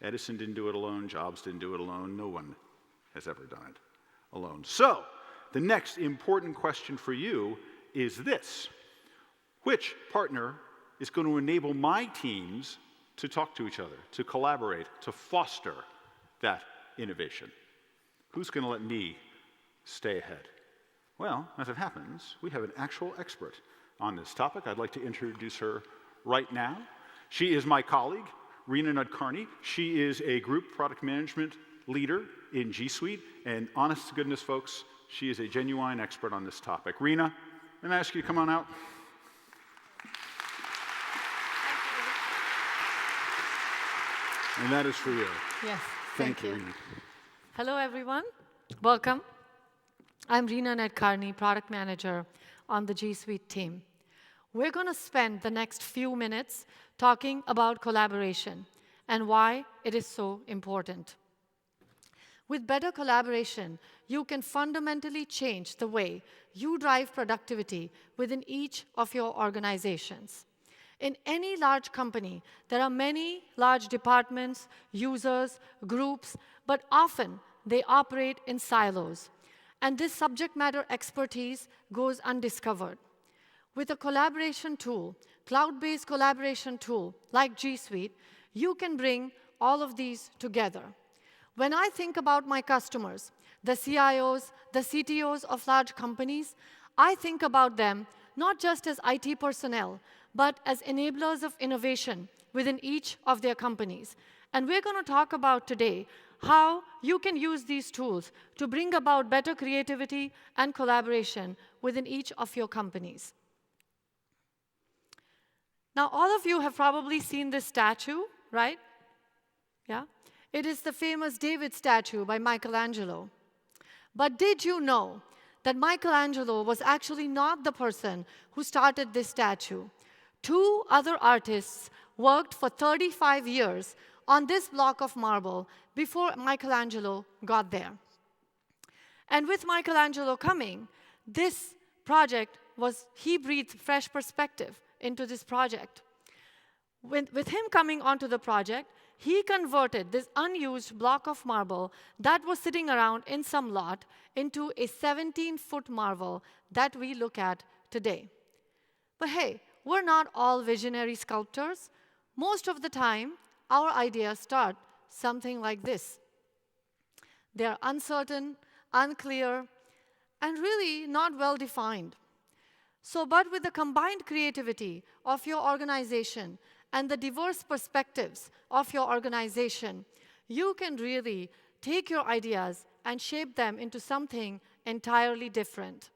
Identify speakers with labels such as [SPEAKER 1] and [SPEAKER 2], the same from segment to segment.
[SPEAKER 1] Edison didn't do it alone. Jobs didn't do it alone. No one has ever done it alone. So, the next important question for you is this. Which partner is going to enable my teams to talk to each other, to collaborate, to foster that innovation? Who's going to let me stay ahead? Well, as it happens, we have an actual expert on this topic. I'd like to introduce her right now. She is my colleague, Reena Nadkarni. She is a group product management leader in G Suite, and honest to goodness, folks, she is a genuine expert on this topic. Reena, I'm going to ask you to come on out. And that is for you.
[SPEAKER 2] Yes,
[SPEAKER 1] Thank you. Reena.
[SPEAKER 2] Hello, everyone. Welcome. I'm Reena Nadkarni, product manager on the G Suite team. We're going to spend the next few minutes talking about collaboration and why it is so important. With better collaboration, you can fundamentally change the way you drive productivity within each of your organizations. In any large company, there are many large departments, users, groups, but often they operate in silos. And this subject matter expertise goes undiscovered. With a collaboration tool, cloud-based collaboration tool like G Suite, you can bring all of these together. When I think about my customers, the CIOs, the CTOs of large companies, I think about them not just as IT personnel, but as enablers of innovation within each of their companies. And we're going to talk about today how you can use these tools to bring about better creativity and collaboration within each of your companies. Now, all of you have probably seen this statue, right? Yeah? It is the famous David statue by Michelangelo. But did you know that Michelangelo was actually not the person who started this statue? Two other artists worked for 35 years on this block of marble before Michelangelo got there. And with Michelangelo coming, this project he breathed fresh perspective into this project. With him coming onto the project, he converted this unused block of marble that was sitting around in some lot into a 17-foot marble that we look at today. But hey, we're not all visionary sculptors. Most of the time, our ideas start something like this. They're uncertain, unclear, and really not well defined. But with the combined creativity of your organization and the diverse perspectives of your organization, you can really take your ideas and shape them into something entirely different.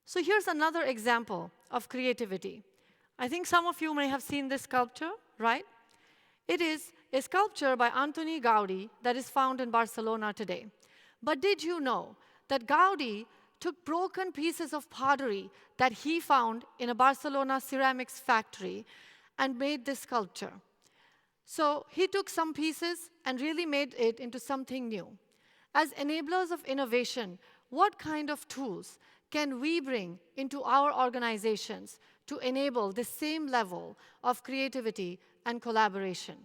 [SPEAKER 2] So here's another example of creativity. I think some of you may have seen this sculpture, right? It is a sculpture by Antoni Gaudi that is found in Barcelona today. But did you know that Gaudi took broken pieces of pottery that he found in a Barcelona ceramics factory and made this sculpture? So he took some pieces and really made it into something new. As enablers of innovation, what kind of tools can we bring into our organizations to enable the same level of creativity and collaboration?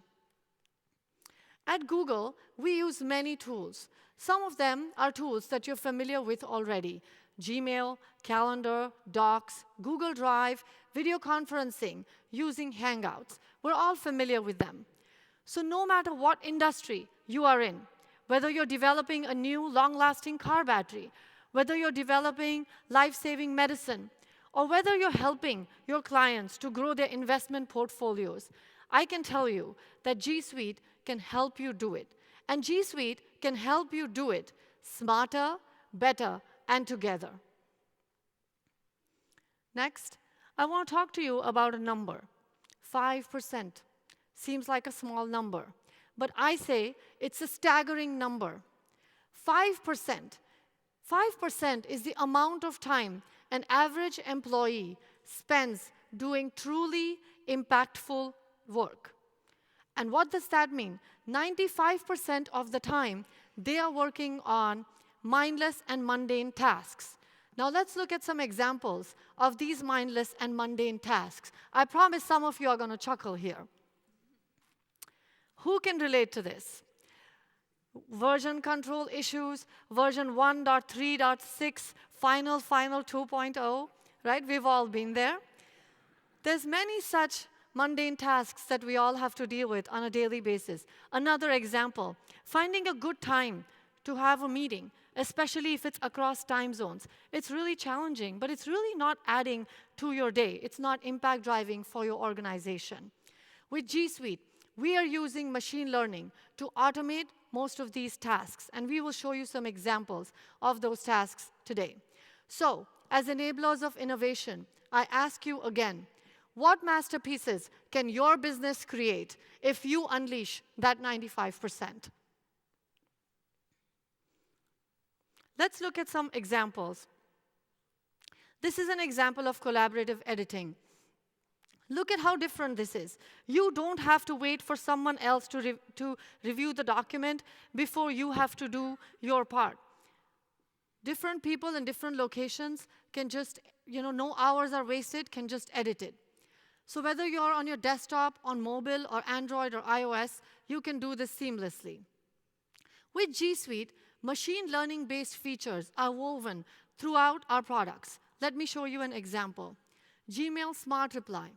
[SPEAKER 2] At Google, we use many tools. Some of them are tools that you're familiar with already: Gmail, Calendar, Docs, Google Drive, video conferencing, using Hangouts. We're all familiar with them. So no matter what industry you are in, whether you're developing a new long-lasting car battery, whether you're developing life-saving medicine, or whether you're helping your clients to grow their investment portfolios, I can tell you that G Suite can help you do it. And G Suite can help you do it smarter, better, and together. Next, I want to talk to you about a number. 5%. Seems like a small number, but I say it's a staggering number. 5%. 5% is the amount of time an average employee spends doing truly impactful work. And what does that mean? 95% of the time, they are working on mindless and mundane tasks. Now let's look at some examples of these mindless and mundane tasks. I promise some of you are going to chuckle here. Who can relate to this? Version control issues, version 1.3.6, final 2.0, right? We've all been there. There's many such mundane tasks that we all have to deal with on a daily basis. Another example, finding a good time to have a meeting, especially if it's across time zones. It's really challenging, but it's really not adding to your day. It's not impact driving for your organization. With G Suite, we are using machine learning to automate most of these tasks, and we will show you some examples of those tasks today. So, as enablers of innovation, I ask you again, what masterpieces can your business create if you unleash that 95%? Let's look at some examples. This is an example of collaborative editing. Look at how different this is. You don't have to wait for someone else to review the document before you have to do your part. Different people in different locations can just, no hours are wasted, can just edit it. So whether you're on your desktop, on mobile, or Android or iOS, you can do this seamlessly. With G Suite, machine learning-based features are woven throughout our products. Let me show you an example. Gmail Smart Reply.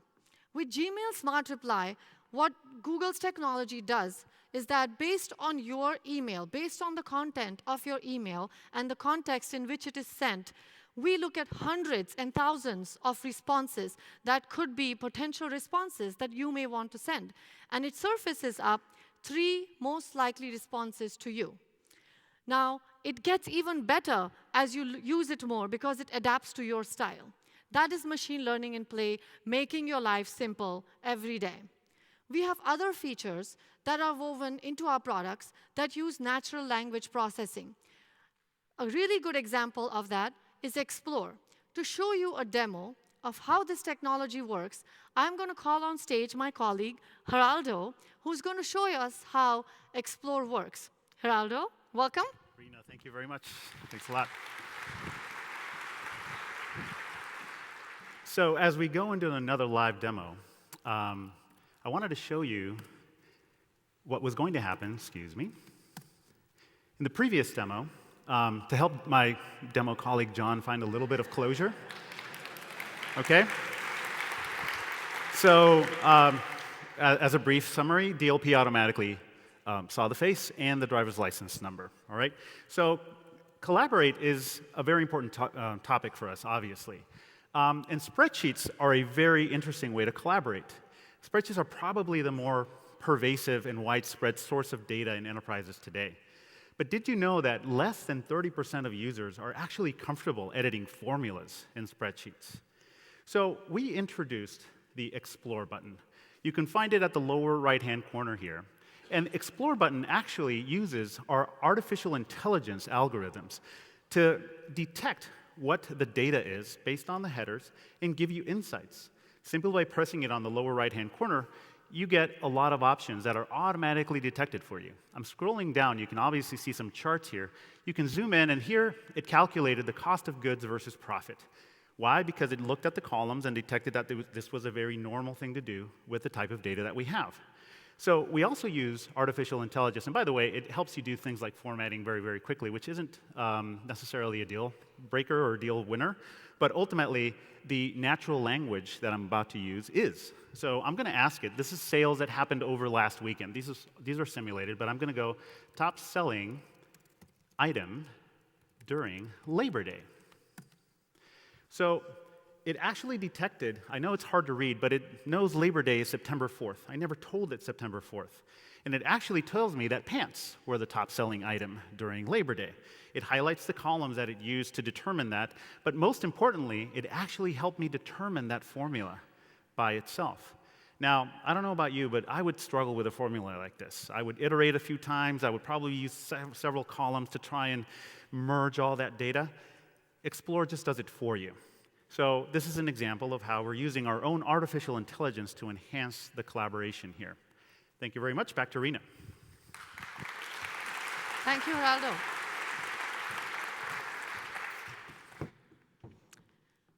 [SPEAKER 2] With Gmail Smart Reply, what Google's technology does is that based on your email, based on the content of your email and the context in which it is sent, we look at hundreds and thousands of responses that could be potential responses that you may want to send. And it surfaces up 3 most likely responses to you. Now, it gets even better as you use it more because it adapts to your style. That is machine learning in play, making your life simple every day. We have other features that are woven into our products that use natural language processing. A really good example of that is Explore. To show you a demo of how this technology works, I'm going to call on stage my colleague, Geraldo, who's going to show us how Explore works. Geraldo, welcome.
[SPEAKER 3] Rena, thank you very much. Thanks a lot. So as we go into another live demo, I wanted to show you what was going to happen, In the previous demo, to help my demo colleague John find a little bit of closure. Okay? So as a brief summary, DLP automatically saw the face and the driver's license number, all right? So Collaborate is a very important topic for us, obviously. And spreadsheets are a very interesting way to collaborate. Spreadsheets are probably the more pervasive and widespread source of data in enterprises today. But did you know that less than 30% of users are actually comfortable editing formulas in spreadsheets? So we introduced the Explore button. You can find it at the lower right-hand corner here. And Explore button actually uses our artificial intelligence algorithms to detect what the data is based on the headers and give you insights. Simply by pressing it on the lower right-hand corner, you get a lot of options that are automatically detected for you. I'm scrolling down. You can obviously see some charts here. You can zoom in, and here it calculated the cost of goods versus profit. Why? Because it looked at the columns and detected that this was a very normal thing to do with the type of data that we have. So we also use artificial intelligence. And by the way, it helps you do things like formatting very, very quickly, which isn't necessarily a deal breaker or a deal winner. But ultimately, the natural language that I'm about to use is. So I'm going to ask it. This is sales that happened over last weekend. These are simulated, but I'm going to go top selling item during Labor Day. So it actually detected, I know it's hard to read, but it knows Labor Day is September 4th. I never told it September 4th. And it actually tells me that pants were the top selling item during Labor Day. It highlights the columns that it used to determine that, but most importantly, it actually helped me determine that formula by itself. Now, I don't know about you, but I would struggle with a formula like this. I would iterate a few times. I would probably use several columns to try and merge all that data. Explore just does it for you. So this is an example of how we're using our own artificial intelligence to enhance the collaboration here. Thank you very much. Back to Rena.
[SPEAKER 2] Thank you, Geraldo.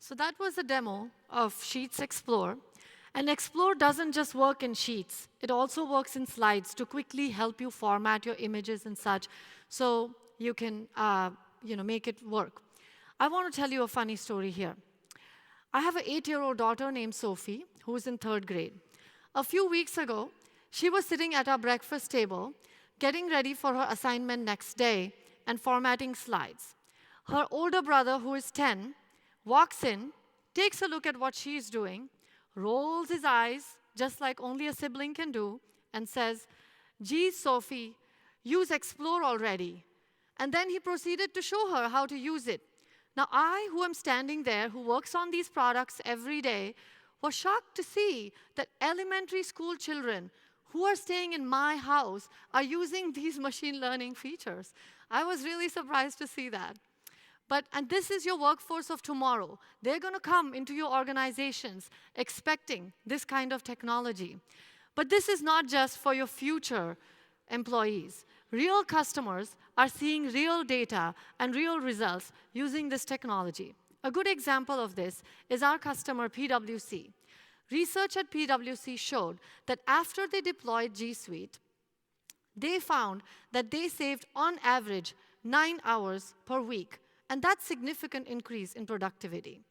[SPEAKER 2] So that was a demo of Sheets Explore. And Explore doesn't just work in Sheets. It also works in Slides to quickly help you format your images and such so you can make it work. I want to tell you a funny story here. I have an 8-year-old daughter named Sophie who is in 3rd grade. A few weeks ago, she was sitting at our breakfast table getting ready for her assignment next day and formatting slides. Her older brother, who is 10, walks in, takes a look at what she's doing, rolls his eyes, just like only a sibling can do, and says, "Geez, Sophie, use Explore already." And then he proceeded to show her how to use it. Now, I, who am standing there, who works on these products every day, was shocked to see that elementary school children who are staying in my house are using these machine learning features. I was really surprised to see that. And this is your workforce of tomorrow. They're going to come into your organizations expecting this kind of technology. But this is not just for your future employees. Real customers are seeing real data and real results using this technology. A good example of this is our customer, PwC. Research at PwC showed that after they deployed G Suite, they found that they saved, on average, 9 hours per week. And that's a significant increase in productivity.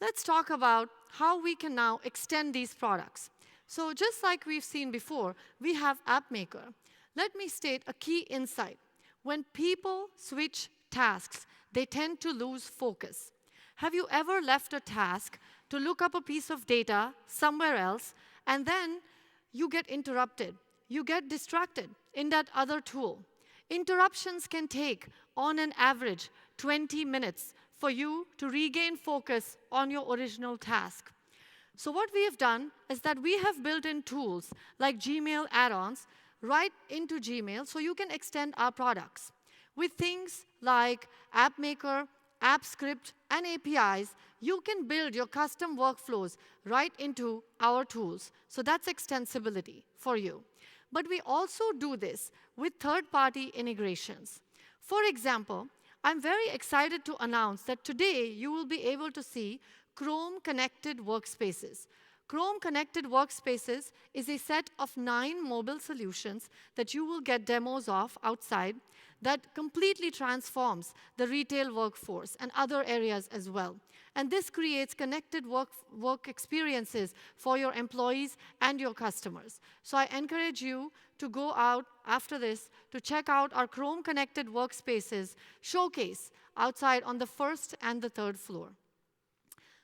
[SPEAKER 2] Let's talk about how we can now extend these products. So just like we've seen before, we have AppMaker. Let me state a key insight. When people switch tasks, they tend to lose focus. Have you ever left a task to look up a piece of data somewhere else, and then you get interrupted? You get distracted in that other tool. Interruptions can take, on an average, 20 minutes for you to regain focus on your original task. So what we have done is that we have built in tools like Gmail add-ons right into Gmail so you can extend our products. With things like AppMaker, AppScript, and APIs, you can build your custom workflows right into our tools. So that's extensibility for you. But we also do this with third-party integrations. For example, I'm very excited to announce that today you will be able to see Chrome Connected Workspaces. Chrome Connected Workspaces is a set of 9 mobile solutions that you will get demos of outside that completely transforms the retail workforce and other areas as well. And this creates connected work experiences for your employees and your customers. So I encourage you to go out after this to check out our Chrome Connected Workspaces showcase outside on the 1st and the 3rd floor.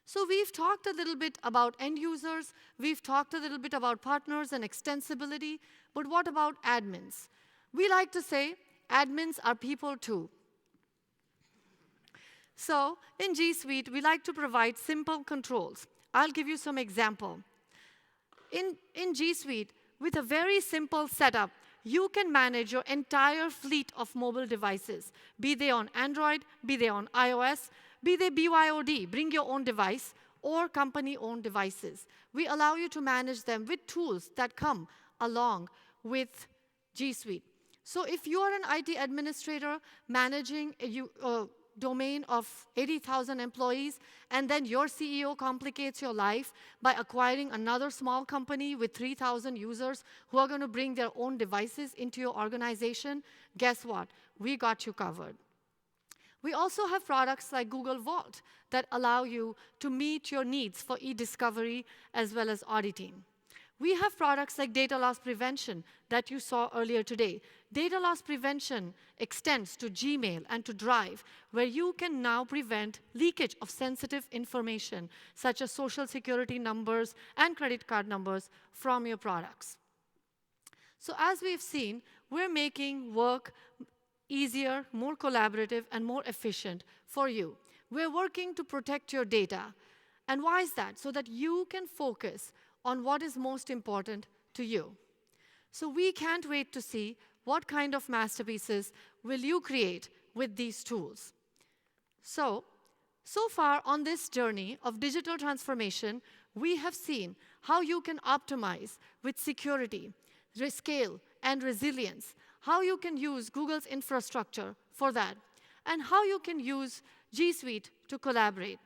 [SPEAKER 2] So we've talked a little bit about end users, we've talked a little bit about partners and extensibility, but what about admins? We like to say admins are people too. So in G Suite, we like to provide simple controls. I'll give you some example. In G Suite, with a very simple setup, you can manage your entire fleet of mobile devices, be they on Android, be they on iOS, be they BYOD, bring your own device, or company-owned devices. We allow you to manage them with tools that come along with G Suite. So if you are an IT administrator managing a domain of 80,000 employees, and then your CEO complicates your life by acquiring another small company with 3,000 users who are going to bring their own devices into your organization, guess what? We got you covered. We also have products like Google Vault that allow you to meet your needs for e-discovery as well as auditing. We have products like data loss prevention that you saw earlier today. Data loss prevention extends to Gmail and to Drive, where you can now prevent leakage of sensitive information, such as social security numbers and credit card numbers from your products. So as we've seen, we're making work easier, more collaborative, and more efficient for you. We're working to protect your data. And why is that? So that you can focus on what is most important to you. So we can't wait to see what kind of masterpieces will you create with these tools. So far on this journey of digital transformation, we have seen how you can optimize with security, scale, and resilience, how you can use Google's infrastructure for that, and how you can use G Suite to collaborate.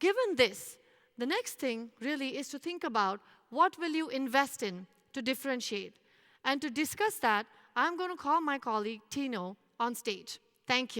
[SPEAKER 2] Given this, the next thing really is to think about what will you invest in to differentiate. And to discuss that, I'm going to call my colleague Tino on stage. Thank you.